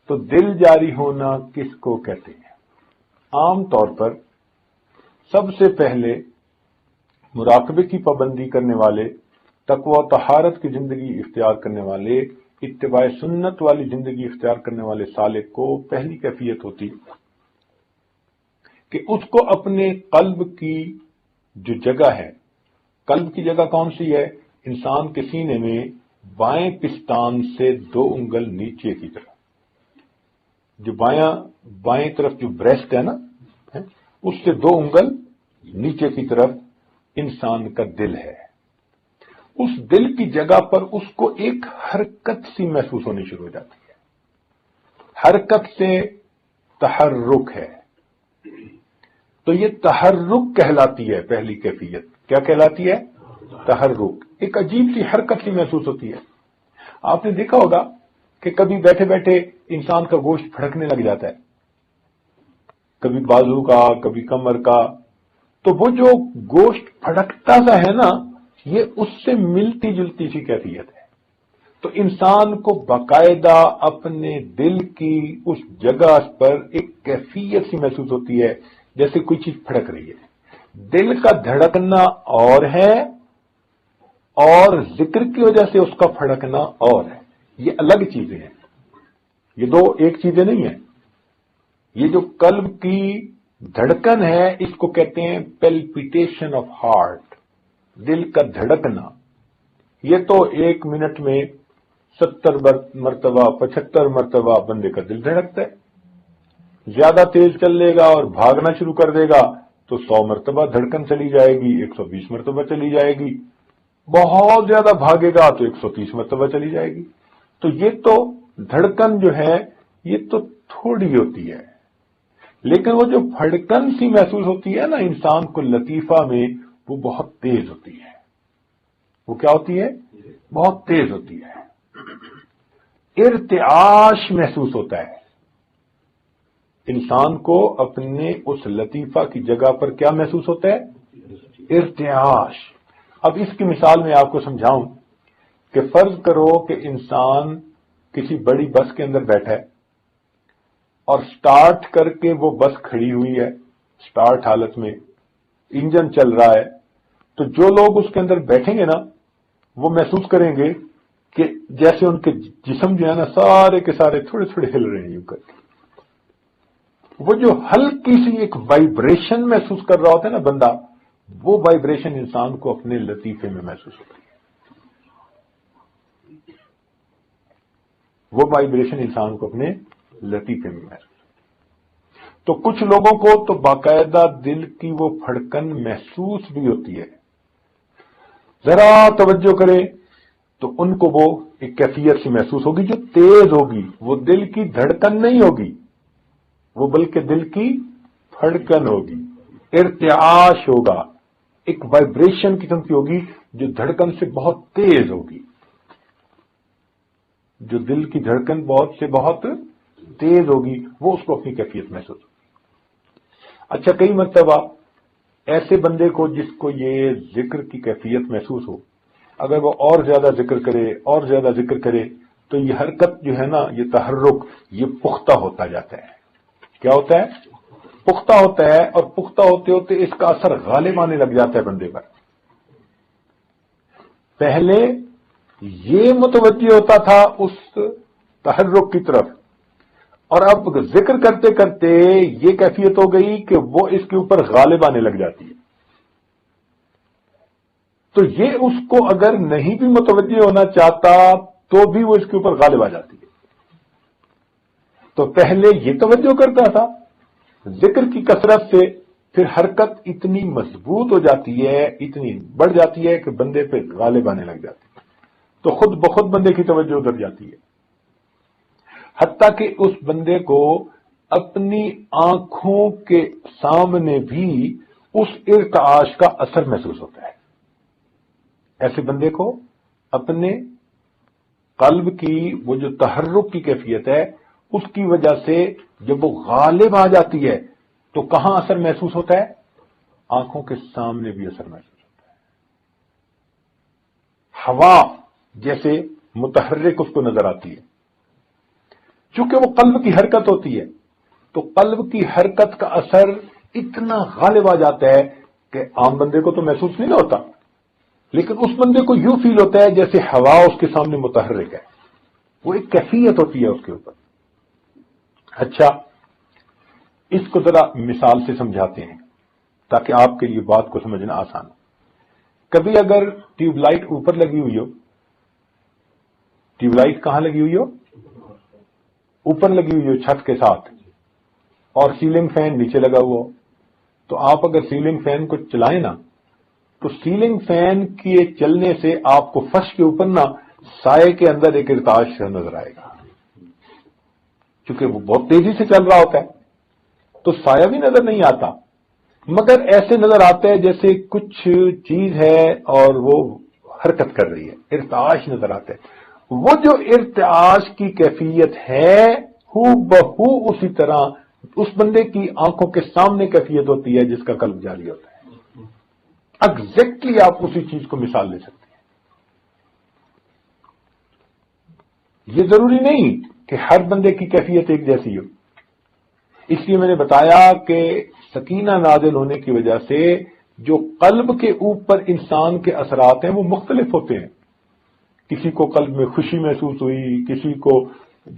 تو دل جاری ہونا کس کو کہتے ہیں؟ عام طور پر سب سے پہلے مراقبے کی پابندی کرنے والے، تقوی و طہارت کی زندگی اختیار کرنے والے، اتباع سنت والی زندگی اختیار کرنے والے سالک کو پہلی کیفیت ہوتی کہ اس کو اپنے قلب کی جو جگہ ہے، قلب کی جگہ کون سی ہے؟ انسان کے سینے میں بائیں پستان سے 2 انگل نیچے کی طرف، جو بائیں طرف جو بریسٹ ہے نا، اس سے 2 انگل نیچے کی طرف انسان کا دل ہے۔ اس دل کی جگہ پر اس کو ایک حرکت سی محسوس ہونی شروع ہو جاتی ہے۔ حرکت سے تحرک ہے، تو یہ تحرک کہلاتی ہے پہلی کیفیت۔ کیا کہلاتی ہے؟ تحرک۔ ایک عجیب سی حرکت سی محسوس ہوتی ہے۔ آپ نے دیکھا ہوگا کہ کبھی بیٹھے بیٹھے انسان کا گوشت پھڑکنے لگ جاتا ہے، کبھی بازو کا، کبھی کمر کا، تو وہ جو گوشت پھڑکتا سا ہے نا، یہ اس سے ملتی جلتی سی کیفیت ہے۔ تو انسان کو باقاعدہ اپنے دل کی اس جگہ پر ایک کیفیت سی محسوس ہوتی ہے، جیسے کوئی چیز پھڑک رہی ہے۔ دل کا دھڑکنا اور ہے، اور ذکر کی وجہ سے اس کا پھڑکنا اور ہے۔ یہ الگ چیزیں ہیں، یہ دو ایک چیزیں نہیں ہیں۔ یہ جو قلب کی دھڑکن ہے، اس کو کہتے ہیں پیلپیٹیشن آف ہارٹ، دل کا دھڑکنا۔ یہ تو 1 منٹ میں 70 مرتبہ 75 مرتبہ بندے کا دل دھڑکتا ہے۔ زیادہ تیز چل لے گا اور بھاگنا شروع کر دے گا تو 100 مرتبہ دھڑکن چلی جائے گی، 120 مرتبہ چلی جائے گی۔ بہت زیادہ بھاگے گا تو 130 مرتبہ چلی جائے گی۔ تو یہ تو دھڑکن جو ہے یہ تو تھوڑی ہوتی ہے، لیکن وہ جو پھڑکن سی محسوس ہوتی ہے نا انسان کو لطیفہ میں، وہ بہت تیز ہوتی ہے۔ وہ کیا ہوتی ہے؟ بہت تیز ہوتی ہے۔ ارتعاش محسوس ہوتا ہے انسان کو، اپنے اس لطیفہ کی جگہ پر کیا محسوس ہوتا ہے؟ ارتعاش۔ اب اس کی مثال میں آپ کو سمجھاؤں کہ فرض کرو کہ انسان کسی بڑی بس کے اندر بیٹھا ہے اور سٹارٹ کر کے وہ بس کھڑی ہوئی ہے، سٹارٹ حالت میں انجن چل رہا ہے، تو جو لوگ اس کے اندر بیٹھیں گے نا، وہ محسوس کریں گے کہ جیسے ان کے جسم جو ہے نا سارے کے سارے تھوڑے تھوڑے ہل رہے ہیں یوں کر کے۔ وہ جو ہلکی سی ایک وائبریشن محسوس کر رہا ہوتا ہے نا بندہ، وہ وائبریشن انسان کو اپنے لطیفے میں محسوس ہوتی ہے۔ وہ وائبریشن انسان کو اپنے لطیفے میں محسوس ہوتی ہے۔ تو کچھ لوگوں کو تو باقاعدہ دل کی وہ پھڑکن محسوس بھی ہوتی ہے، ذرا توجہ کرے تو ان کو وہ ایک کیفیت سی محسوس ہوگی جو تیز ہوگی۔ وہ دل کی دھڑکن نہیں ہوگی، وہ بلکہ دل کی پھڑکن ہوگی، ارتعاش ہوگا، ایک وائبریشن قسم کی ہوگی جو دھڑکن سے بہت تیز ہوگی، جو دل کی دھڑکن بہت تیز ہوگی، وہ اس کو اپنی کیفیت محسوس ہوگی۔ اچھا، کئی مرتبہ ایسے بندے کو جس کو یہ ذکر کی کیفیت محسوس ہو، اگر وہ اور زیادہ ذکر کرے اور زیادہ ذکر کرے تو یہ حرکت جو ہے نا، یہ تحرک، یہ پختہ ہوتا جاتا ہے۔ کیا ہوتا ہے؟ پختہ ہوتا ہے، اور پختہ ہوتے ہوتے اس کا اثر غالب آنے لگ جاتا ہے بندے پر۔ پہلے یہ متوجہ ہوتا تھا اس تحرک کی طرف، اور اب ذکر کرتے کرتے یہ کیفیت ہو گئی کہ وہ اس کے اوپر غالب آنے لگ جاتی ہے۔ تو یہ اس کو اگر نہیں بھی متوجہ ہونا چاہتا تو بھی وہ اس کے اوپر غالب آ جاتی ہے۔ تو پہلے یہ توجہ کرتا تھا، ذکر کی کثرت سے پھر حرکت اتنی مضبوط ہو جاتی ہے، اتنی بڑھ جاتی ہے کہ بندے پہ غالب آنے لگ جاتی ہے، تو خود بخود بندے کی توجہ ادھر جاتی ہے، حتیٰ کہ اس بندے کو اپنی آنکھوں کے سامنے بھی اس ارتعاش کا اثر محسوس ہوتا ہے۔ ایسے بندے کو اپنے قلب کی وہ جو تحرک کی کیفیت ہے، اس کی وجہ سے جب وہ غالب آ جاتی ہے تو کہاں اثر محسوس ہوتا ہے؟ آنکھوں کے سامنے بھی اثر محسوس ہوتا ہے۔ ہوا جیسے متحرک اس کو نظر آتی ہے، چونکہ وہ قلب کی حرکت ہوتی ہے تو قلب کی حرکت کا اثر اتنا غالب آ جاتا ہے کہ عام بندے کو تو محسوس نہیں ہوتا، لیکن اس بندے کو یوں فیل ہوتا ہے جیسے ہوا اس کے سامنے متحرک ہے، وہ ایک کیفیت ہوتی ہے اس کے اوپر۔ اچھا، اس کو ذرا مثال سے سمجھاتے ہیں تاکہ آپ کے لیے بات کو سمجھنا آسان ہو۔ کبھی اگر ٹیوب لائٹ اوپر لگی ہوئی ہو، ٹیوب لائٹ کہاں لگی ہوئی ہو؟ اوپر لگی ہوئی ہو چھت کے ساتھ، اور سیلنگ فین نیچے لگا ہوا ہو، تو آپ اگر سیلنگ فین کو چلائیں نا تو سیلنگ فین کے چلنے سے آپ کو فرش کے اوپر نا سائے کے اندر ایک ارتعاش نظر آئے گا، کیونکہ وہ بہت تیزی سے چل رہا ہوتا ہے تو سایہ بھی نظر نہیں آتا، مگر ایسے نظر آتا ہے جیسے کچھ چیز ہے اور وہ حرکت کر رہی ہے، ارتعاش نظر آتا ہے۔ وہ جو ارتعاش کی کیفیت ہے ہو بہو اسی طرح اس بندے کی آنکھوں کے سامنے کیفیت ہوتی ہے جس کا قلب جاری ہوتا ہے۔ ایگزیکٹلی آپ اسی چیز کو مثال لے سکتے ہیں۔ یہ ضروری نہیں کہ ہر بندے کی کیفیت ایک جیسی ہو، اس لیے میں نے بتایا کہ سکینہ نازل ہونے کی وجہ سے جو قلب کے اوپر انسان کے اثرات ہیں وہ مختلف ہوتے ہیں۔ کسی کو قلب میں خوشی محسوس ہوئی، کسی کو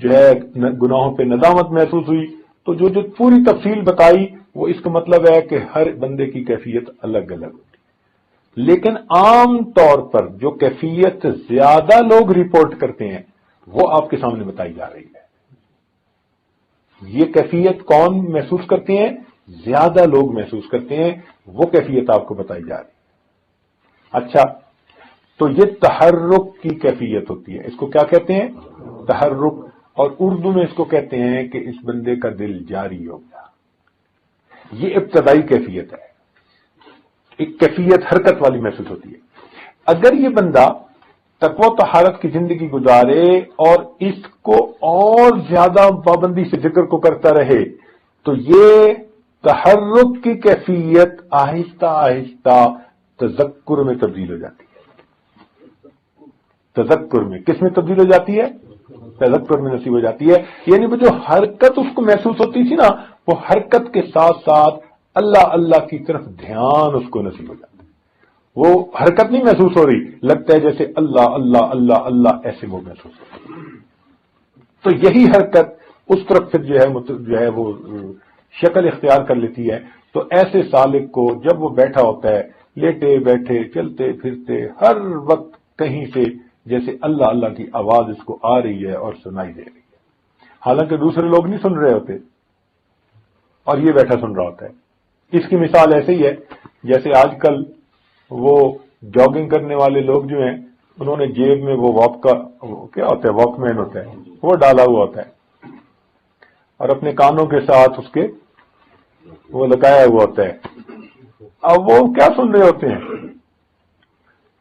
جو ہے گناہوں پہ ندامت محسوس ہوئی، تو جو پوری تفصیل بتائی وہ اس کا مطلب ہے کہ ہر بندے کی کیفیت الگ الگ ہوتی ہے، لیکن عام طور پر جو کیفیت زیادہ لوگ رپورٹ کرتے ہیں وہ آپ کے سامنے بتائی جا رہی ہے۔ یہ کیفیت کون محسوس کرتے ہیں؟ زیادہ لوگ محسوس کرتے ہیں، وہ کیفیت آپ کو بتائی جا رہی ہے۔ اچھا، تو یہ تحرک کی کیفیت ہوتی ہے، اس کو کیا کہتے ہیں؟ تحرک، اور اردو میں اس کو کہتے ہیں کہ اس بندے کا دل جاری ہو گیا۔ یہ ابتدائی کیفیت ہے، ایک کیفیت حرکت والی محسوس ہوتی ہے۔ اگر یہ بندہ تقوی و طہارت کی زندگی گزارے اور اس کو اور زیادہ پابندی سے ذکر کو کرتا رہے تو یہ تحرک کی کیفیت آہستہ آہستہ تذکر میں تبدیل ہو جاتی ہے۔ تذکر میں کس میں تبدیل ہو جاتی ہے؟ تذکر میں نصیب ہو جاتی ہے، یعنی وہ جو حرکت اس کو محسوس ہوتی تھی نا، وہ حرکت کے ساتھ ساتھ اللہ اللہ کی طرف دھیان اس کو نصیب ہو جاتا ہے۔ وہ حرکت نہیں محسوس ہو رہی، لگتا ہے جیسے اللہ اللہ اللہ اللہ ایسے وہ محسوس ہو رہی۔ تو یہی حرکت اس طرف پھر جو ہے وہ شکل اختیار کر لیتی ہے۔ تو ایسے سالک کو جب وہ بیٹھا ہوتا ہے، لیٹے بیٹھے چلتے پھرتے ہر وقت کہیں سے جیسے اللہ اللہ کی آواز اس کو آ رہی ہے اور سنائی دے رہی ہے، حالانکہ دوسرے لوگ نہیں سن رہے ہوتے اور یہ بیٹھا سن رہا ہوتا ہے۔ اس کی مثال ایسے ہی ہے جیسے آج کل وہ جاگنگ کرنے والے لوگ جو ہیں انہوں نے جیب میں وہ واک کا کیا ہوتا ہے، واک مین ہوتا ہے، وہ ڈالا ہوا ہوتا ہے اور اپنے کانوں کے ساتھ اس کے وہ لگایا ہوا ہوتا ہے۔ اب وہ کیا سن رہے ہوتے ہیں،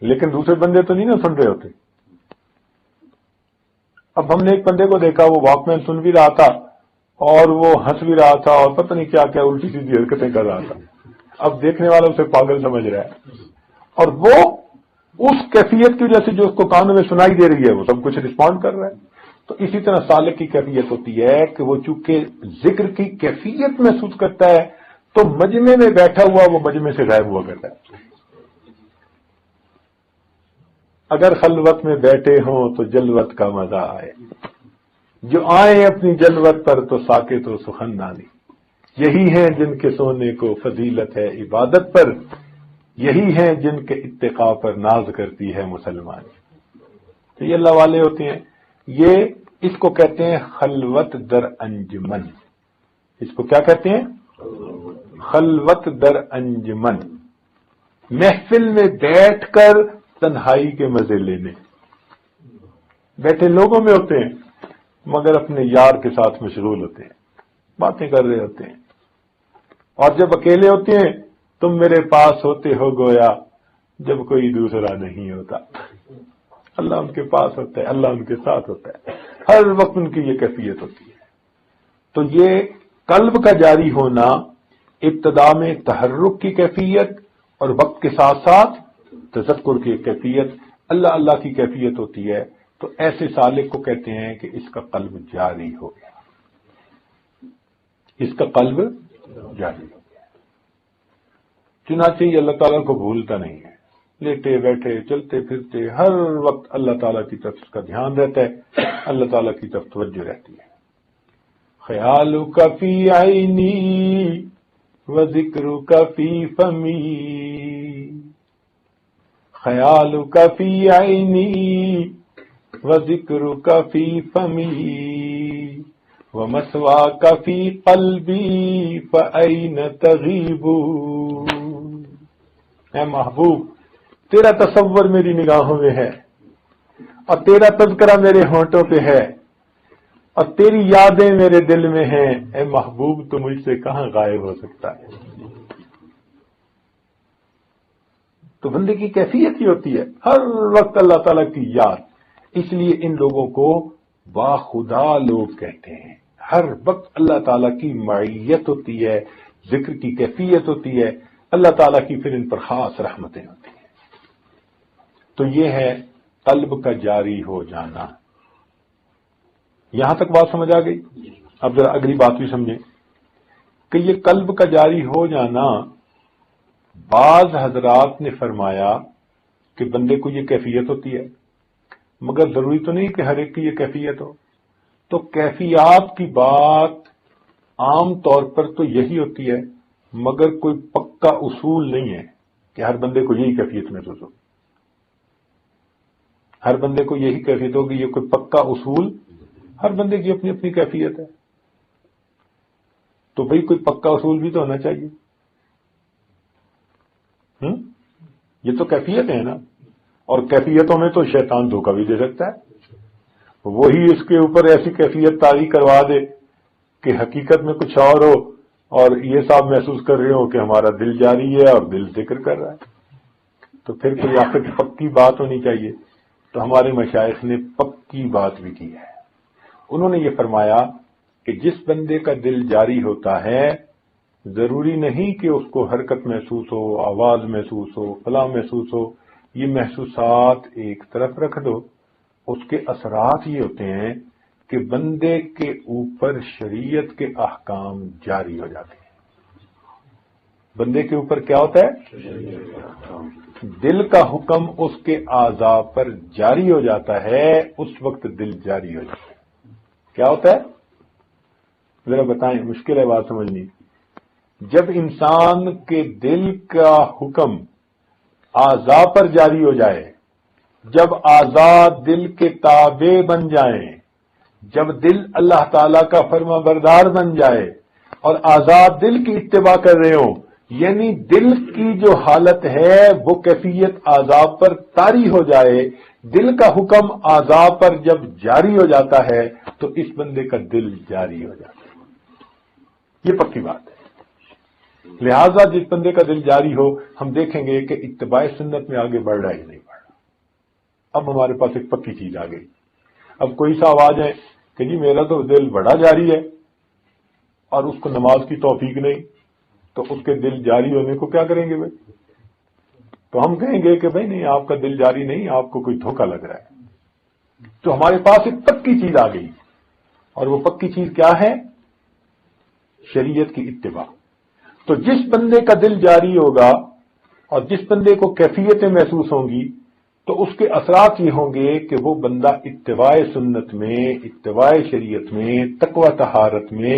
لیکن دوسرے بندے تو نہیں نا سن رہے ہوتے۔ اب ہم نے ایک بندے کو دیکھا، وہ واک مین سن بھی رہا تھا اور وہ ہنس بھی رہا تھا اور پتہ نہیں کیا کیا الٹی سیدھی حرکتیں کر رہا تھا۔ اب دیکھنے والا اسے پاگل سمجھ رہا ہے، اور وہ اس کیفیت کی وجہ سے جو اس کو کانوں میں سنائی دے رہی ہے وہ سب کچھ رسپونڈ کر رہا ہے۔ تو اسی طرح سالک کی کیفیت ہوتی ہے کہ وہ چونکہ ذکر کی کیفیت محسوس کرتا ہے تو مجمع میں بیٹھا ہوا وہ مجمع سے غائب ہوا کرتا ہے۔ اگر خلوت میں بیٹھے ہوں تو جلوت کا مزہ آئے، جو آئے اپنی جلوت پر تو ساکت و سخن نانی، یہی ہیں جن کے سونے کو فضیلت ہے عبادت پر، یہی ہیں جن کے اتقاء پر ناز کرتی ہے مسلمان۔ تو یہ اللہ والے ہوتے ہیں، یہ اس کو کہتے ہیں خلوت در انجمن۔ اس کو کیا کہتے ہیں؟ خلوت در انجمن، محفل میں بیٹھ کر تنہائی کے مزے لینے۔ بیٹھے لوگوں میں ہوتے ہیں مگر اپنے یار کے ساتھ مشغول ہوتے ہیں، باتیں کر رہے ہوتے ہیں، اور جب اکیلے ہوتے ہیں تم میرے پاس ہوتے ہو گویا جب کوئی دوسرا نہیں ہوتا۔ اللہ ان کے پاس ہوتا ہے، اللہ ان کے ساتھ ہوتا ہے، ہر وقت ان کی یہ کیفیت ہوتی ہے۔ تو یہ قلب کا جاری ہونا ابتدا میں تحرک کی کیفیت اور وقت کے ساتھ ساتھ تذکر کی کیفیت، اللہ اللہ کی کیفیت ہوتی ہے تو ایسے سالک کو کہتے ہیں کہ اس کا قلب جاری ہو گیا، اس کا قلب جاری ہو گیا۔ چنانچہ یہ اللہ تعالیٰ کو بھولتا نہیں ہے، لیٹے بیٹھے چلتے پھرتے ہر وقت اللہ تعالیٰ کی طرف اس کا دھیان رہتا ہے، اللہ تعالیٰ کی طرف توجہ رہتی ہے۔ خیالک فی عینی وذکرک فی فمی، خیالک فی عینی وذکرک فی فمی ومثواک فی قلبی فأین تغیب۔ اے محبوب، تیرا تصور میری نگاہوں میں ہے اور تیرا تذکرہ میرے ہونٹوں پہ ہے اور تیری یادیں میرے دل میں ہیں، اے محبوب تو مجھ سے کہاں غائب ہو سکتا ہے۔ تو بندے کی کیفیت ہی ہوتی ہے ہر وقت اللہ تعالیٰ کی یاد، اس لیے ان لوگوں کو باخدا لوگ کہتے ہیں۔ ہر وقت اللہ تعالیٰ کی معیت ہوتی ہے، ذکر کی کیفیت ہوتی ہے، اللہ تعالیٰ کی پھر ان پر خاص رحمتیں ہوتی ہیں۔ تو یہ ہے قلب کا جاری ہو جانا۔ یہاں تک بات سمجھ آ گئی؟ اب ذرا اگلی بات بھی سمجھیں کہ یہ قلب کا جاری ہو جانا، بعض حضرات نے فرمایا کہ بندے کو یہ کیفیت ہوتی ہے، مگر ضروری تو نہیں کہ ہر ایک کی یہ کیفیت ہو۔ تو کیفیات کی بات عام طور پر تو یہی ہوتی ہے، مگر کوئی پکا اصول نہیں ہے کہ ہر بندے کو یہی کیفیت محسوس ہو، ہر بندے کو یہی کیفیت ہوگی، یہ کوئی پکا اصول، ہر بندے کی اپنی اپنی کیفیت ہے۔ تو بھئی کوئی پکا اصول بھی تو ہونا چاہیے۔ یہ تو کیفیت ہے نا، اور کیفیتوں میں تو شیطان دھوکہ بھی دے سکتا ہے، وہی اس کے اوپر ایسی کیفیت طاری کروا دے کہ حقیقت میں کچھ اور ہو اور یہ صاحب محسوس کر رہے ہو کہ ہمارا دل جاری ہے اور دل ذکر کر رہا ہے۔ تو پھر کوئی آخر پکی بات ہونی چاہیے۔ تو ہمارے مشائخ نے پکی بات بھی کی ہے، انہوں نے یہ فرمایا کہ جس بندے کا دل جاری ہوتا ہے، ضروری نہیں کہ اس کو حرکت محسوس ہو، آواز محسوس ہو، فلاں محسوس ہو، یہ محسوسات ایک طرف رکھ دو، اس کے اثرات یہ ہوتے ہیں کہ بندے کے اوپر شریعت کے احکام جاری ہو جاتے ہیں۔ بندے کے اوپر کیا ہوتا ہے؟ دل کا حکم اس کے اعضاء پر جاری ہو جاتا ہے، اس وقت دل جاری ہو جاتا ہے۔ کیا ہوتا ہے؟ ذرا بتائیں، مشکل ہے بات سمجھنی۔ جب انسان کے دل کا حکم اعضاء پر جاری ہو جائے، جب اعضاء دل کے تابع بن جائیں، جب دل اللہ تعالی کا فرما بردار بن جائے اور اعضاء دل کی اتباع کر رہے ہوں، یعنی دل کی جو حالت ہے وہ کیفیت اعضاء پر طاری ہو جائے، دل کا حکم اعضاء پر جب جاری ہو جاتا ہے تو اس بندے کا دل جاری ہو جاتا ہے۔ یہ پکی بات ہے۔ لہذا جس بندے کا دل جاری ہو، ہم دیکھیں گے کہ اتباع سنت میں آگے بڑھ رہا ہی نہیں بڑھ رہا۔ اب ہمارے پاس ایک پکی چیز آ گئی۔ اب کوئی صاحب آ جائے کہ جی میرا تو دل بڑا جاری ہے اور اس کو نماز کی توفیق نہیں، تو اس کے دل جاری ہونے کو کیا کریں گے بھائی؟ تو ہم کہیں گے کہ بھائی نہیں، آپ کا دل جاری نہیں، آپ کو کوئی دھوکہ لگ رہا ہے۔ تو ہمارے پاس ایک پکی چیز آ گئی، اور وہ پکی چیز کیا ہے؟ شریعت کی اتباع۔ تو جس بندے کا دل جاری ہوگا اور جس بندے کو کیفیتیں محسوس ہوں گی، تو اس کے اثرات یہ ہوں گے کہ وہ بندہ اتباع سنت میں، اتباع شریعت میں، تقوی طہارت میں،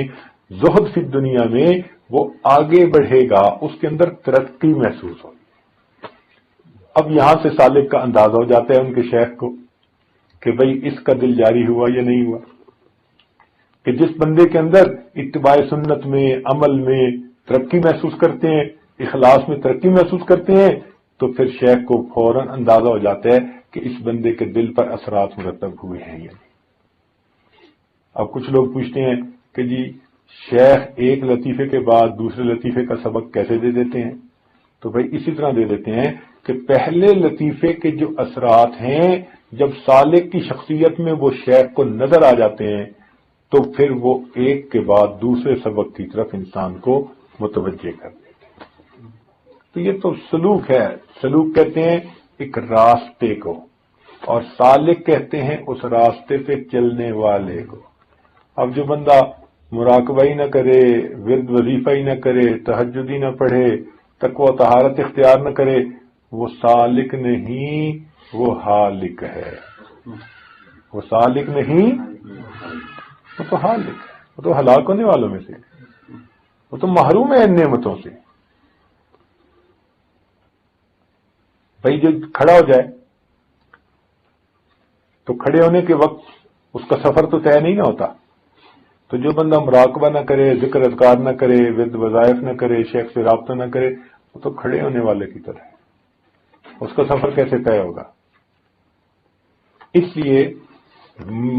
زہد فی دنیا میں وہ آگے بڑھے گا، اس کے اندر ترقی محسوس ہوگی۔ اب یہاں سے سالک کا اندازہ ہو جاتا ہے ان کے شیخ کو کہ بھئی اس کا دل جاری ہوا یا نہیں ہوا، کہ جس بندے کے اندر اتباع سنت میں، عمل میں ترقی محسوس کرتے ہیں، اخلاص میں ترقی محسوس کرتے ہیں، تو پھر شیخ کو فوراً اندازہ ہو جاتا ہے کہ اس بندے کے دل پر اثرات مرتب ہوئے ہیں یا نہیں۔ اب کچھ لوگ پوچھتے ہیں کہ جی شیخ ایک لطیفے کے بعد دوسرے لطیفے کا سبق کیسے دے دیتے ہیں؟ تو بھائی اسی طرح دے دیتے ہیں کہ پہلے لطیفے کے جو اثرات ہیں جب سالک کی شخصیت میں وہ شیخ کو نظر آ جاتے ہیں تو پھر وہ ایک کے بعد دوسرے سبق کی طرف انسان کو متوجہ کر دیتے ہیں۔ تو یہ تو سلوک ہے، سلوک کہتے ہیں ایک راستے کو، اور سالک کہتے ہیں اس راستے پہ چلنے والے کو۔ اب جو بندہ مراقبہ ہی نہ کرے، ورد وظیفہ ہی نہ کرے، تہجد ہی نہ پڑھے، تقوی و طہارت اختیار نہ کرے، وہ سالک نہیں، وہ ہالک ہے۔ وہ سالک نہیں، وہ تو ہالک ہے، وہ تو ہلاک ہونے والوں میں سے، وہ تو محروم ہے ان نعمتوں سے۔ بھائی جو کھڑا ہو جائے تو کھڑے ہونے کے وقت اس کا سفر تو طے نہیں نہ ہوتا، تو جو بندہ مراقبہ نہ کرے، ذکر اذکار نہ کرے، ورد وظائف نہ کرے، شیخ سے رابطہ نہ کرے، وہ تو کھڑے ہونے والے کی طرح ہے، اس کا سفر کیسے طے ہوگا؟ اس لیے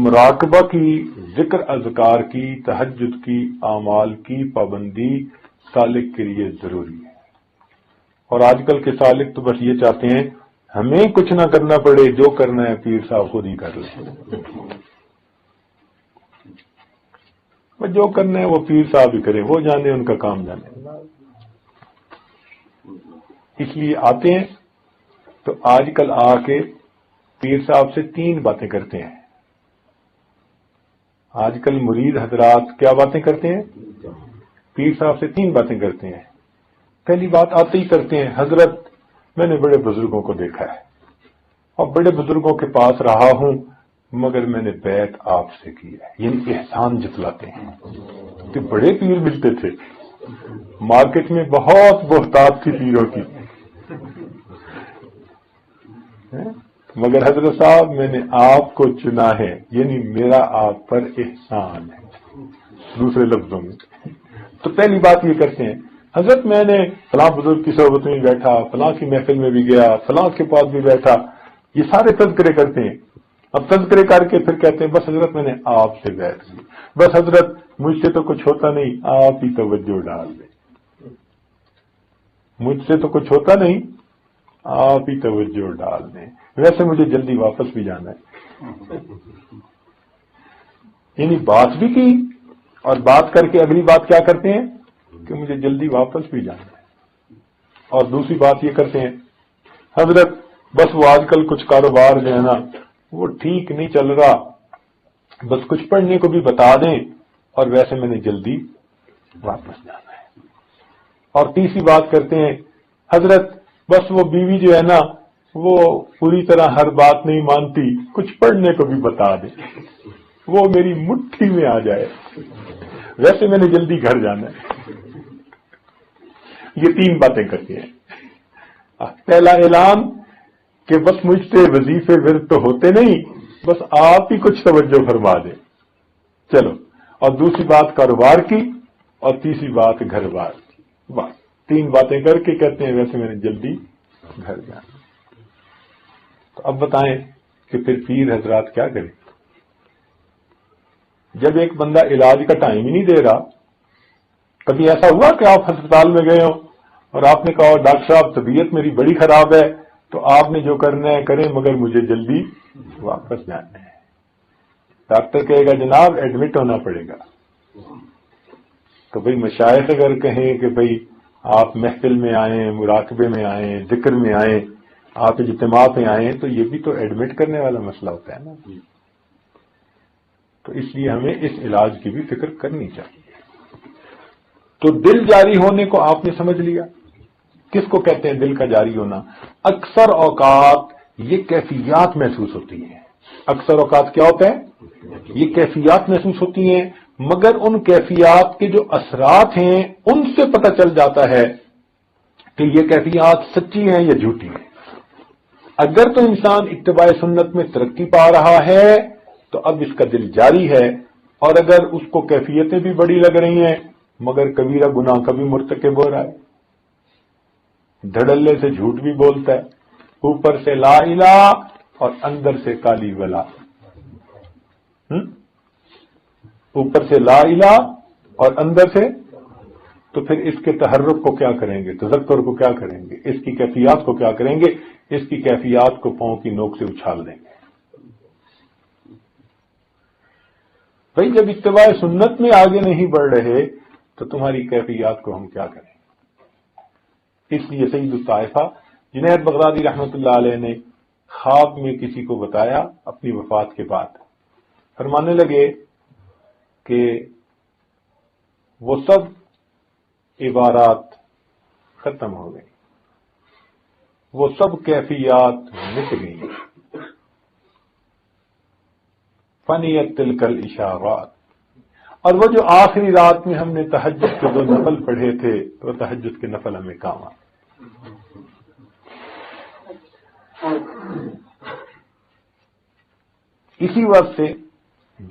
مراقبہ کی، ذکر اذکار کی، تہجد کی، اعمال کی پابندی سالک کے لیے ضروری ہے۔ اور آج کل کے سالک تو بس یہ چاہتے ہیں ہمیں کچھ نہ کرنا پڑے، جو کرنا ہے پیر صاحب خود ہی کر لیں، جو کرنا ہے وہ پیر صاحب ہی کریں، وہ جانے، ان کا کام جانے۔ اس لیے آتے ہیں تو آج کل آ کے پیر صاحب سے 3 باتیں کرتے ہیں۔ آج کل مرید حضرات کیا باتیں کرتے ہیں؟ پیر صاحب سے 3 باتیں کرتے ہیں۔ پہلی بات آتے ہی کرتے ہیں، حضرت میں نے بڑے بزرگوں کو دیکھا ہے اور بڑے بزرگوں کے پاس رہا ہوں، مگر میں نے بیعت آپ سے کی ہے، یعنی احسان جتلاتے ہیں کہ بڑے پیر ملتے تھے، مارکیٹ میں بہت بہتات تھی پیروں کی، مگر حضرت صاحب میں نے آپ کو چنا ہے، یعنی میرا آپ پر احسان ہے، دوسرے لفظوں میں۔ تو پہلی بات یہ کرتے ہیں، حضرت میں نے فلاں بزرگ کی صحبت میں بیٹھا، فلاں کی محفل میں بھی گیا، فلاں کے پاس بھی بیٹھا، یہ سارے تذکرے کرتے ہیں۔ اب تذکرے کر کے پھر کہتے ہیں بس حضرت میں نے آپ سے بیعت کی، بس حضرت مجھ سے تو کچھ ہوتا نہیں، آپ ہی توجہ ڈال دیں، مجھ سے تو کچھ ہوتا نہیں، آپ ہی توجہ ڈال دیں، ویسے مجھے جلدی واپس بھی جانا ہے۔ یعنی بات بھی کی اور بات کر کے اگلی بات کیا کرتے ہیں کہ مجھے جلدی واپس بھی جانا ہے۔ اور دوسری بات یہ کرتے ہیں، حضرت بس وہ آج کل کچھ کاروبار جو ہے نا وہ ٹھیک نہیں چل رہا، بس کچھ پڑھنے کو بھی بتا دیں، اور ویسے میں نے جلدی واپس جانا ہے۔ اور تیسری بات کرتے ہیں، حضرت بس وہ بیوی جو ہے نا وہ پوری طرح ہر بات نہیں مانتی، کچھ پڑھنے کو بھی بتا دیں، وہ میری مٹھی میں آ جائے، ویسے میں نے جلدی گھر جانا ہے۔ یہ 3 باتیں کرتے ہیں۔ پہلا اعلان کہ بس مجھ سے وظیفے ورد تو ہوتے نہیں، بس آپ ہی کچھ توجہ فرما دیں، چلو۔ اور دوسری بات کاروبار کی، اور تیسری بات گھر بار کی، بس 3 باتیں کر کے کہتے ہیں ویسے میں نے جلدی گھر جانا۔ تو اب بتائیں کہ پھر پیر حضرات کیا کریں؟ جب ایک بندہ علاج کا ٹائم ہی نہیں دے رہا، کبھی ایسا ہوا کہ آپ ہسپتال میں گئے ہو اور آپ نے کہا ڈاکٹر صاحب طبیعت میری بڑی خراب ہے، تو آپ نے جو کرنا ہے کریں، مگر مجھے جلدی واپس جانا ہے۔ ڈاکٹر کہے گا جناب ایڈمٹ ہونا پڑے گا، تو بھئی مشائخ اگر کہیں کہ بھئی آپ محفل میں آئیں، مراقبے میں آئیں، ذکر میں آئیں، آپ اجتماع پہ آئیں، تو یہ بھی تو ایڈمٹ کرنے والا مسئلہ ہوتا ہے نا۔ تو اس لیے ہمیں اس علاج کی بھی فکر کرنی چاہیے۔ تو دل جاری ہونے کو آپ نے سمجھ لیا، کس کو کہتے ہیں دل کا جاری ہونا؟ اکثر اوقات یہ کیفیات محسوس ہوتی ہیں۔ اکثر اوقات کیا ہوتا ہے؟ یہ کیفیات محسوس ہوتی ہیں، مگر ان کیفیات کے جو اثرات ہیں ان سے پتہ چل جاتا ہے کہ یہ کیفیات سچی ہیں یا جھوٹی ہیں۔ اگر تو انسان اتباع سنت میں ترقی پا رہا ہے تو اب اس کا دل جاری ہے، اور اگر اس کو کیفیتیں بھی بڑی لگ رہی ہیں مگر کبیرہ گناہ کا بھی مرتکب ہو رہا ہے، دھڑلے سے جھوٹ بھی بولتا ہے، اوپر سے لا الہ اور اندر سے کالی ولا، اوپر سے لا الہ اور اندر سے، تو پھر اس کے تحرک کو کیا کریں گے، تذکر کو کیا کریں گے، اس کی کیفیات کو کیا کریں گے؟ اس کی کیفیات کو پاؤں کی نوک سے اچھال دیں گے۔ بھئی جب اتباع سنت میں آگے نہیں بڑھ رہے تو تمہاری کیفیات کو ہم کیا کریں؟ اس لیے سید الطائفہ جنید بغدادی رحمۃ اللہ علیہ نے خواب میں کسی کو بتایا اپنی وفات کے بعد. فرمانے لگے کہ وہ سب عبارات ختم ہو گئی، وہ سب کیفیات مٹ گئی. فنیت تلک الاشارات. اور وہ جو آخری رات میں ہم نے تہجد کے 2 نفل پڑھے تھے، وہ تہجد کے نفل ہمیں کام آئے. اسی وقت سے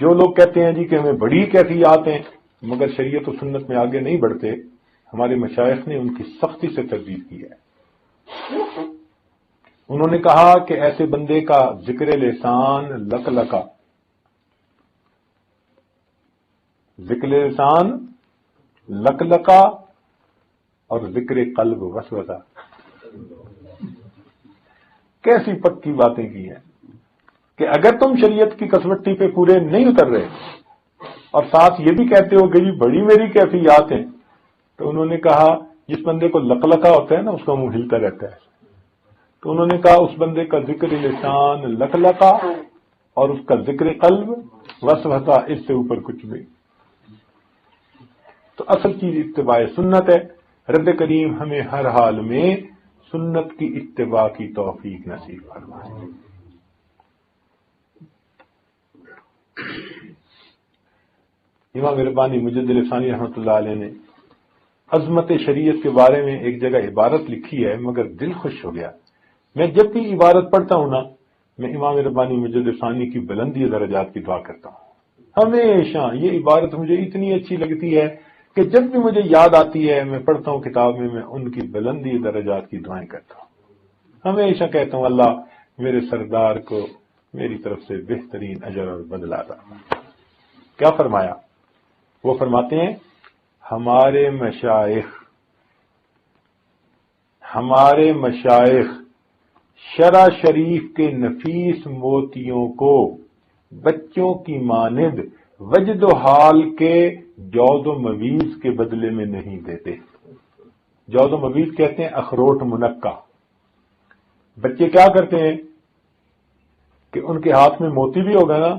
جو لوگ کہتے ہیں جی کہ ہمیں بڑی کیفیات ہیں مگر شریعت و سنت میں آگے نہیں بڑھتے، ہمارے مشائخ نے ان کی سختی سے تردید کی ہے. انہوں نے کہا کہ ایسے بندے کا ذکر لسان لقلقہ، ذکر لسان لقلقہ اور ذکر قلب وسوسہ. کیسی پکی باتیں کی ہیں کہ اگر تم شریعت کی کسوٹی پہ پورے نہیں اتر رہے اور ساتھ یہ بھی کہتے ہو کہ جی بڑی میری کیفیات ہیں، تو انہوں نے کہا جس بندے کو لقلقہ ہوتا ہے نا اس کا منہ ہلتا رہتا ہے، تو انہوں نے کہا اس بندے کا ذکر لسان لقلقہ اور اس کا ذکر قلب وسوسہ، اس سے اوپر کچھ نہیں. تو اصل چیز اتباع سنت ہے. رب کریم ہمیں ہر حال میں سنت کی اتباع کی توفیق نصیب فرمائے. امام ربانی مجدد ثانی رحمۃ اللہ علیہ نے عظمت شریعت کے بارے میں ایک جگہ عبارت لکھی ہے، مگر دل خوش ہو گیا. میں جب بھی عبارت پڑھتا ہوں نا، میں امام ربانی مجدد ثانی کی بلندی درجات کی دعا کرتا ہوں. ہمیشہ یہ عبارت مجھے اتنی اچھی لگتی ہے کہ جب بھی مجھے یاد آتی ہے میں پڑھتا ہوں کتاب میں ان کی بلندی درجات کی دعائیں کرتا ہوں. ہمیشہ کہتا ہوں اللہ میرے سردار کو میری طرف سے بہترین اجر اور بدلہ عطا. کیا فرمایا؟ وہ فرماتے ہیں ہمارے مشائخ شرع شریف کے نفیس موتیوں کو بچوں کی مانند وجد و حال کے جوز و مویز کے بدلے میں نہیں دیتے. جوز و مویز کہتے ہیں اخروٹ منقع. بچے کیا کرتے ہیں کہ ان کے ہاتھ میں موتی بھی ہوگا نا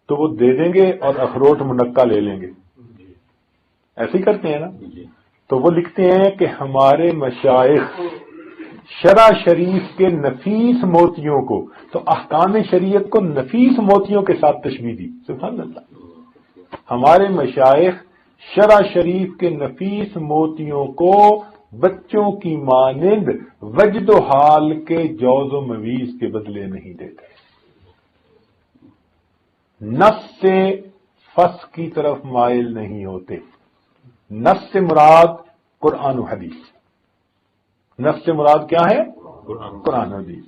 تو وہ دے دیں گے اور اخروٹ منقع لے لیں گے. ایسے ہی کرتے ہیں نا. تو وہ لکھتے ہیں کہ ہمارے مشائخ شرع شریف کے نفیس موتیوں کو، تو احکام شریعت کو نفیس موتیوں کے ساتھ تشبیہ دی. سبحان اللہ. ہمارے مشائخ شرع شریف کے نفیس موتیوں کو بچوں کی مانند وجد و حال کے جوز و مویز کے بدلے نہیں دیتے. نص سے فس کی طرف مائل نہیں ہوتے. نص سے مراد قرآن و حدیث. نص سے مراد کیا ہے؟ قرآن و حدیث.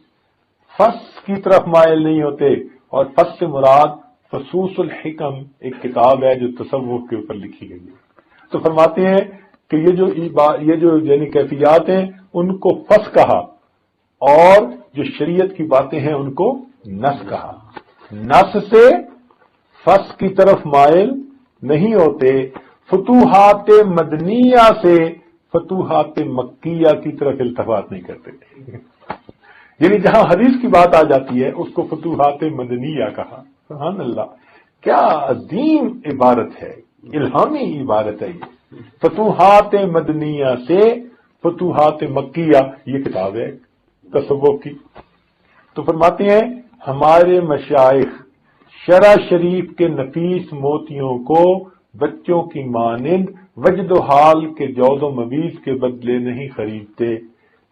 فس کی طرف مائل نہیں ہوتے. اور فس سے مراد فصوص الحکم ایک کتاب ہے جو تصوف کے اوپر لکھی گئی ہے. تو فرماتے ہیں کہ یہ جو یعنی کیفیات ہیں ان کو فس کہا اور جو شریعت کی باتیں ہیں ان کو نص کہا. نص سے فس کی طرف مائل نہیں ہوتے. فتوحات مدنیہ سے فتوحات مکیہ کی طرف التفات نہیں کرتے. یعنی جہاں حدیث کی بات آ جاتی ہے اس کو فتوحات مدنیہ کہا. سبحان اللہ. کیا عظیم عبارت ہے، الہامی عبارت ہے یہ. فتوحات مدنیہ سے فتوحات مکیہ، یہ کتاب ہے تصوف کی. تو فرماتے ہیں ہمارے مشائخ شرع شریف کے نفیس موتیوں کو بچوں کی مانند وجد و حال کے جوز و مویز کے بدلے نہیں خریدتے.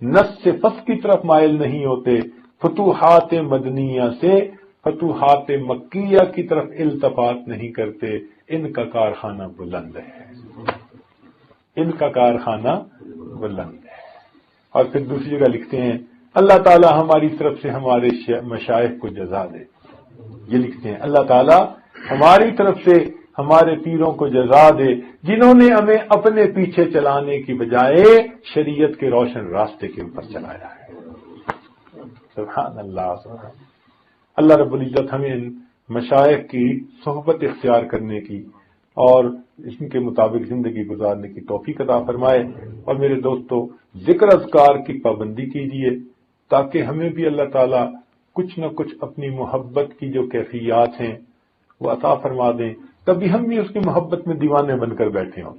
نص سے فس کی طرف مائل نہیں ہوتے. فتوحات مدنیہ سے فتوحات مکیہ کی طرف التفات نہیں کرتے. ان کا کارخانہ بلند ہے. ان کا کارخانہ بلند ہے. اور پھر دوسری جگہ لکھتے ہیں اللہ تعالی ہماری طرف سے ہمارے مشائخ کو جزا دے. یہ لکھتے ہیں اللہ تعالی ہماری طرف سے ہمارے پیروں کو جزا دے جنہوں نے ہمیں اپنے پیچھے چلانے کی بجائے شریعت کے روشن راستے کے اوپر چلایا ہے. سبحان اللہ. سبحان اللہ. رب العزت ہمیں مشائخ کی صحبت اختیار کرنے کی اور اس کے مطابق زندگی گزارنے کی توفیق عطا فرمائے. اور میرے دوستو ذکر اذکار کی پابندی کیجیے تاکہ ہمیں بھی اللہ تعالیٰ کچھ نہ کچھ اپنی محبت کی جو کیفیات ہیں وہ عطا فرما دیں. کبھی ہم بھی اس کی محبت میں دیوانے بن کر بیٹھے ہوں،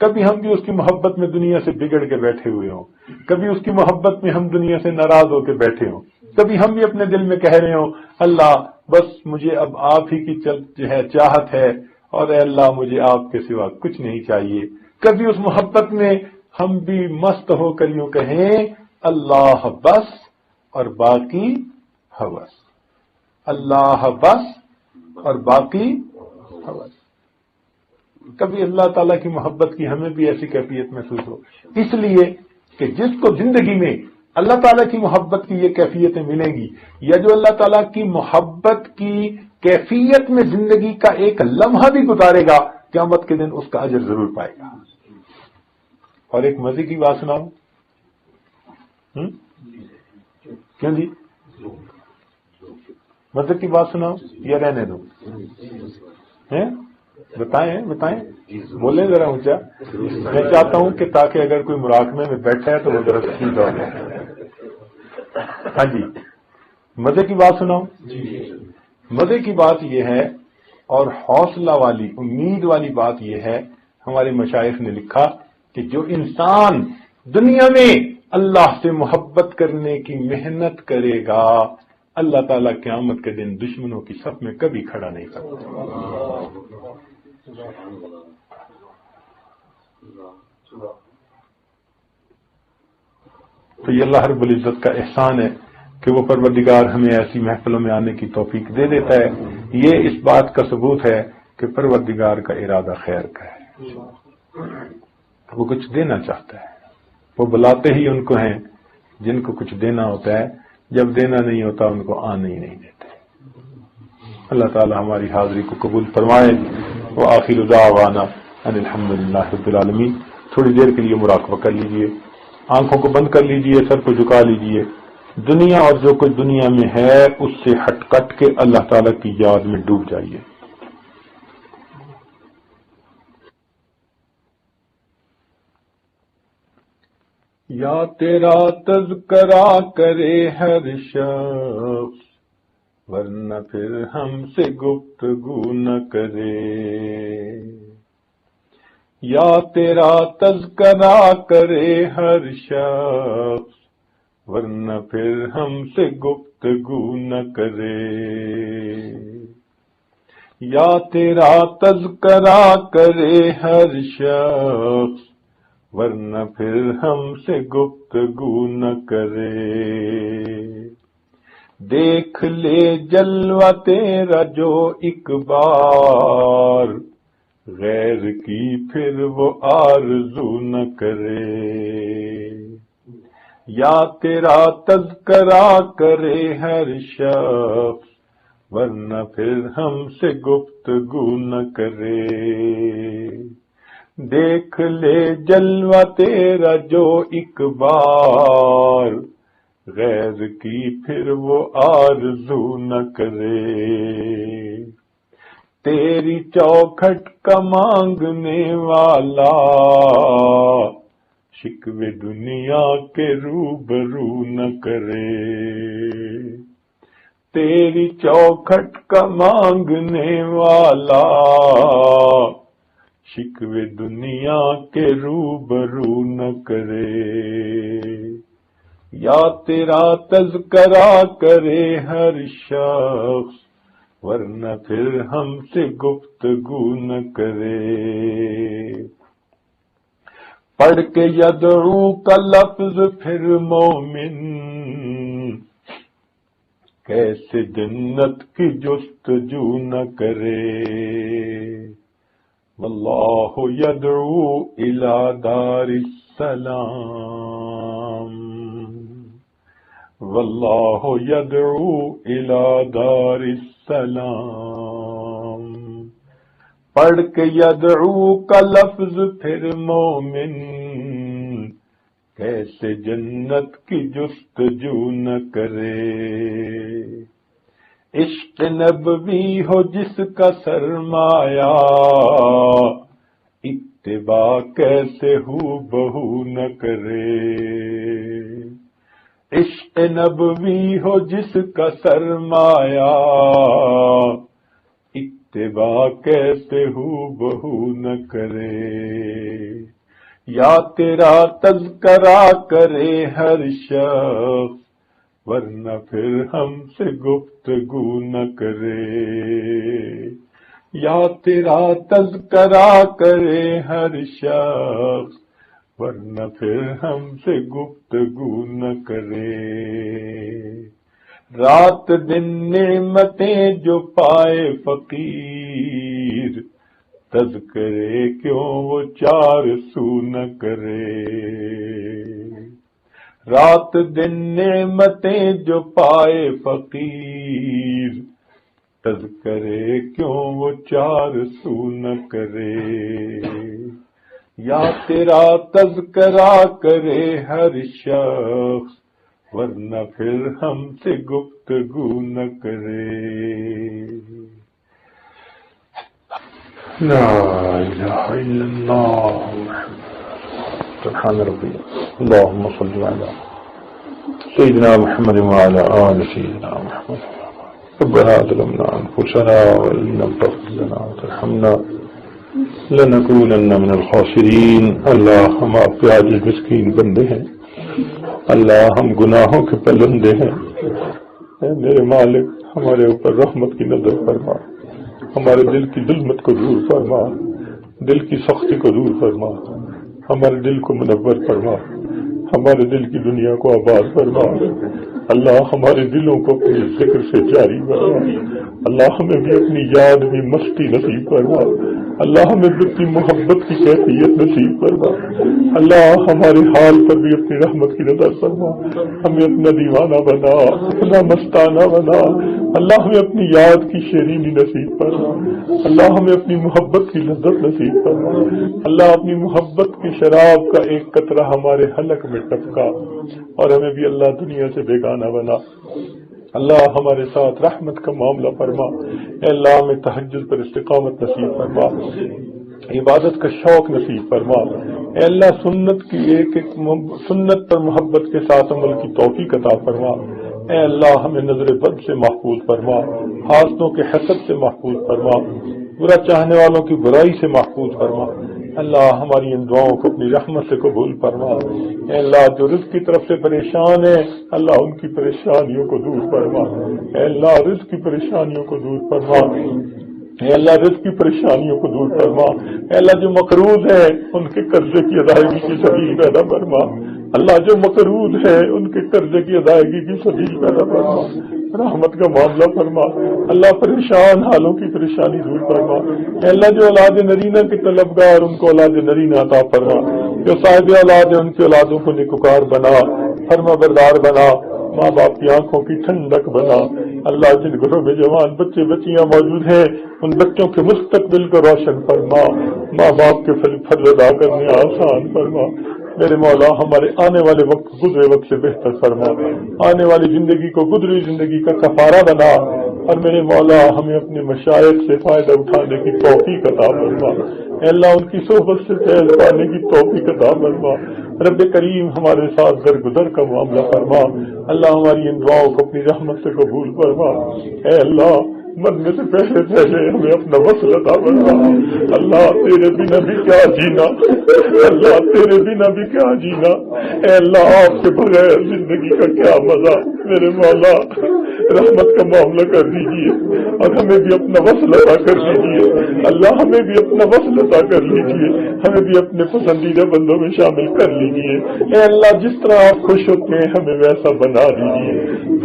کبھی ہم بھی اس کی محبت میں دنیا سے بگڑ کے بیٹھے ہوئے ہوں، کبھی اس کی محبت میں ہم دنیا سے ناراض ہو کے بیٹھے ہوں، کبھی ہم بھی اپنے دل میں کہہ رہے ہوں اللہ بس مجھے اب آپ ہی کی چاہت ہے، اور اے اللہ مجھے آپ کے سوا کچھ نہیں چاہیے. کبھی اس محبت میں ہم بھی مست ہو کر یوں کہیں اللہ بس اور باقی ہوس، اللہ بس اور باقی ہوس. کبھی اللہ تعالیٰ کی محبت کی ہمیں بھی ایسی کیفیت محسوس ہو، اس لیے کہ جس کو زندگی میں اللہ تعالیٰ کی محبت کی یہ کیفیتیں ملیں گی، یا جو اللہ تعالیٰ کی محبت کی کیفیت میں زندگی کا ایک لمحہ بھی گزارے گا، قیامت کے دن اس کا اجر ضرور پائے گا. اور ایک مزے کی بات سناؤں؟ کیوں جی؟ مزے کی بات سناؤں یا رہنے دو؟ بتائیں بولیں ذرا اونچا. میں چاہتا ہوں کہ تاکہ اگر کوئی مراقبے میں بیٹھا ہے تو وہ ذرا ٹھیک ہو جائے. ہاں جی، مزے کی بات سناؤں؟ مزے کی بات یہ ہے اور حوصلہ والی امید والی بات یہ ہے، ہمارے مشائخ نے لکھا کہ جو انسان دنیا میں اللہ سے محبت کرنے کی محنت کرے گا، اللہ تعالیٰ قیامت کے دن دشمنوں کی صف میں کبھی کھڑا نہیں کرتا. تو یہ اللہ رب العزت کا احسان ہے کہ وہ پروردگار ہمیں ایسی محفلوں میں آنے کی توفیق دے دیتا ہے. یہ اس بات کا ثبوت ہے کہ پروردگار کا ارادہ خیر کا ہے، وہ کچھ دینا چاہتا ہے. وہ بلاتے ہی ان کو ہیں جن کو کچھ دینا ہوتا ہے، جب دینا نہیں ہوتا ان کو آنے ہی نہیں دیتے. اللہ تعالی ہماری حاضری کو قبول فرمائے. وآخر دعوانا ان الحمدللہ رب العالمین. تھوڑی دیر کے لیے مراقبہ کر لیجئے، آنکھوں کو بند کر لیجئے، سر کو جھکا لیجئے. دنیا اور جو کچھ دنیا میں ہے اس سے ہٹ کٹ کے اللہ تعالی کی یاد میں ڈوب جائیے. یا تیرا تذکرہ کرے ہر شخص، ورنہ پھر ہم سے گفتگو نہ کرے. یا تیرا تذکرہ کرے ہر شخص، ورنہ پھر ہم سے گفتگو نہ کرے. یا تیرا تذکرہ کرے ہر شخص، ورنہ پھر ہم سے گفتگو نہ کرے. دیکھ لے جلوہ تیرا جو ایک بار، غیر کی پھر وہ آرزو نہ کرے. یا تیرا تذکرہ کرے ہر شخص، ورنہ پھر ہم سے گفتگو نہ کرے. دیکھ لے جلوہ تیرا جو ایک بار، غیر کی پھر وہ آرزو نہ کرے. تیری چوکھٹ کا مانگنے والا، شکوے دنیا کے روبرو نہ کرے. تیری چوکھٹ کا مانگنے والا، شکوے دنیا کے روبرو نہ کرے. یا تیرا تذکرہ کرے ہر شخص، ورنہ پھر ہم سے گفتگو نہ کرے. پڑھ کے یدعو کا لفظ پھر مومن، کیسے جنت کی جستجو نہ کرے. واللہ یدعو الی دار السلام، واللہ یدعو الی دار السلام. پڑھ کے یدعو کا لفظ پھر مومن، کیسے جنت کی جستجو نہ کرے. عشق نبوی ہو جس کا سرمایہ، اتباع کیسے ہو بہو نہ کرے. عشق نبوی ہو جس کا سرمایہ، اتباع کیسے ہو بہو نہ کرے، یا تیرا تذکرہ کرے ہر شخص ورنہ پھر ہم سے گفتگو نہ کرے، یا تیرا تذکرہ کرے ہر شخص ورنہ پھر ہم سے گفتگو نہ کرے، رات دن نعمتیں جو پائے فقیر، تذکرے کیوں وہ چار سو نہ کرے، رات دن نعمتیں جو پائے فقیر، تذکرے کیوں وہ چار سو نہ کرے، یا تیرا تذکرہ کرے ہر شخص ورنہ پھر ہم سے گفتگو نہ کرے۔ لا الہ الا اللہ سبحان ربی اللہم صلی علی سیدنا محمد وعلی آل سیدنا محمد ربنا ظلمنا انفسنا وإن لم تغفر لنا وترحمنا لنکونن من الخاسرین۔ اللہ ہم آپ کے عاجز مسکین بندے ہیں، اللہ ہم گناہوں کے پلندے ہیں، اے میرے مالک ہمارے اوپر رحمت کی نظر فرما، ہمارے دل کی ظلمت کو دور فرما، دل کی سختی کو دور فرما، ہمارے دل کو منور فرما، ہمارے دل کی دنیا کو آباد فرما، اللہ ہمارے دلوں کو اپنے ذکر سے جاری فرما، اللہ ہمیں بھی اپنی یاد میں مستی نصیب فرما، اللہ ہمیں بھی اپنی محبت کی کیفیت نصیب فرما، اللہ ہمارے حال پر بھی اپنی رحمت کی نظر فرما، ہمیں اپنا دیوانہ بنا، اپنا مستانہ بنا، اللہ ہمیں اپنی یاد کی شیرینی نصیب فرما، اللہ ہمیں اپنی محبت کی لذت نصیب فرما، اللہ اپنی محبت کی شراب کا ایک قطرہ ہمارے حلق میں ٹپکا اور ہمیں بھی اللہ دنیا سے بیگانہ بنا، اللہ ہمارے ساتھ رحمت کا معاملہ فرما، اے اللہ ہمیں تہجد پر استقامت نصیب فرما، عبادت کا شوق نصیب فرما، اے اللہ سنت کی ایک سنت پر محبت کے ساتھ عمل کی توفیق عطا فرما، اے اللہ ہمیں نظر بد سے محفوظ فرما، حاسدوں کے حسد سے محفوظ فرما، برا چاہنے والوں کی برائی سے محفوظ فرما، اللہ ہماری ان دعاؤں کو اپنی رحمت سے قبول فرما، اے اللہ جو رزق کی طرف سے پریشان ہے اللہ ان کی پریشانیوں کو دور فرما، اے اللہ رزق کی پریشانیوں کو دور فرما، اے اللہ رزق کی پریشانیوں کو دور فرما، اے اللہ جو مقروض ہیں ان کے قرضے کی ادائیگی کی سبیل پیدا فرما، اللہ جو مقروض ہیں ان کے قرضے کی ادائیگی کی سبیل پیدا فرما، رحمت کا معاملہ فرما، اللہ پریشان حالوں کی پریشانی دور فرما، اے اللہ جو اولاد نرینہ کے طلبگار ان کو اولاد نرینہ عطا فرما، جو صاحب اولاد ہیں ان کی اولادوں کو نیکوکار بنا، فرما بردار بنا، ماں باپ کی آنکھوں کی ٹھنڈک بنا، اللہ جن گھروں میں جوان بچے بچیاں موجود ہیں ان بچوں کے مستقبل کو روشن فرما، ماں باپ کے فرض ادا کرنے آسان فرما، میرے مولا ہمارے آنے والے وقت گزرے وقت سے بہتر فرما، آنے والی زندگی کو گزری زندگی کا کفارہ بنا، اور میرے مولا ہمیں اپنے مشائخ سے فائدہ اٹھانے کی توفیق عطا فرما، اے اللہ ان کی صحبت سے فیض پانے کی توفیق عطا فرما، رب کریم ہمارے ساتھ درگزر کا معاملہ فرما، اللہ ہماری ان دعاؤں کو اپنی رحمت سے قبول فرما، اے اللہ مرنے سے پہلے ہمیں اپنا وصل عطا فرما، اللہ تیرے بنا بھی کیا جینا، اللہ تیرے بنا بھی کیا جینا، اے اللہ آپ کے بغیر زندگی کا کیا مزہ، میرے مولا رحمت کا معاملہ کر دیجیے اور ہمیں بھی اپنا وصل عطا کر دیجیے، اللہ ہمیں بھی اپنا وصل عطا کر لیجیے، ہمیں بھی اپنے پسندیدہ بندوں میں شامل کر لیجیے، اے اللہ جس طرح آپ خوش ہوتے ہیں ہمیں ویسا بنا دیجیے،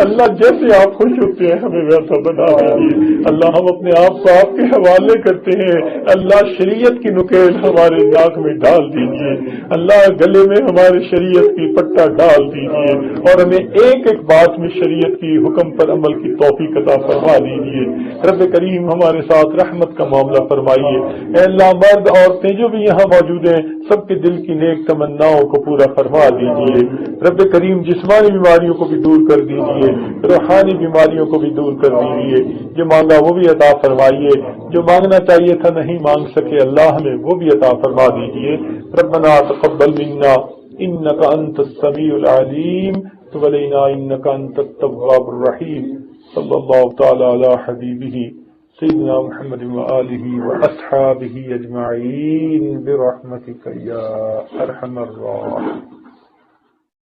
اللہ جیسے آپ خوش ہوتے ہیں ہمیں ویسا بنا دیجیے، اللہ ہم اپنے آپ کو آپ کے حوالے کرتے ہیں، اللہ شریعت کی نکیل ہمارے ناک میں ڈال دیجیے، اللہ گلے میں ہمارے شریعت کی پٹا ڈال دیجیے اور ہمیں ایک ایک بات میں شریعت کی حکم پر عمل کی توفیق عطا فرما دیجیے، رب کریم ہمارے ساتھ رحمت کا معاملہ فرمائیے، اے اللہ مرد عورتیں جو بھی یہاں موجود ہیں سب کے دل کی نیک تمناؤں کو پورا فرما دیجیے، رب کریم جسمانی بیماریوں کو بھی دور کر دیجیے، روحانی بیماریوں کو بھی دور کر دیجیے، جو مانگا وہ بھی عطا فرمائیے، جو مانگنا چاہیے تھا نہیں مانگ سکے اللہ ہمیں وہ بھی عطا فرما دیجیے، ربنا تقبل منا انك انت السميع العليم تب علینا انک انت التواب الرحیم صلی اللہ تعالی علی حبیبہ سیدنا محمد وآلہ واصحابہ اجمعین برحمتک یا ارحم الراحمین.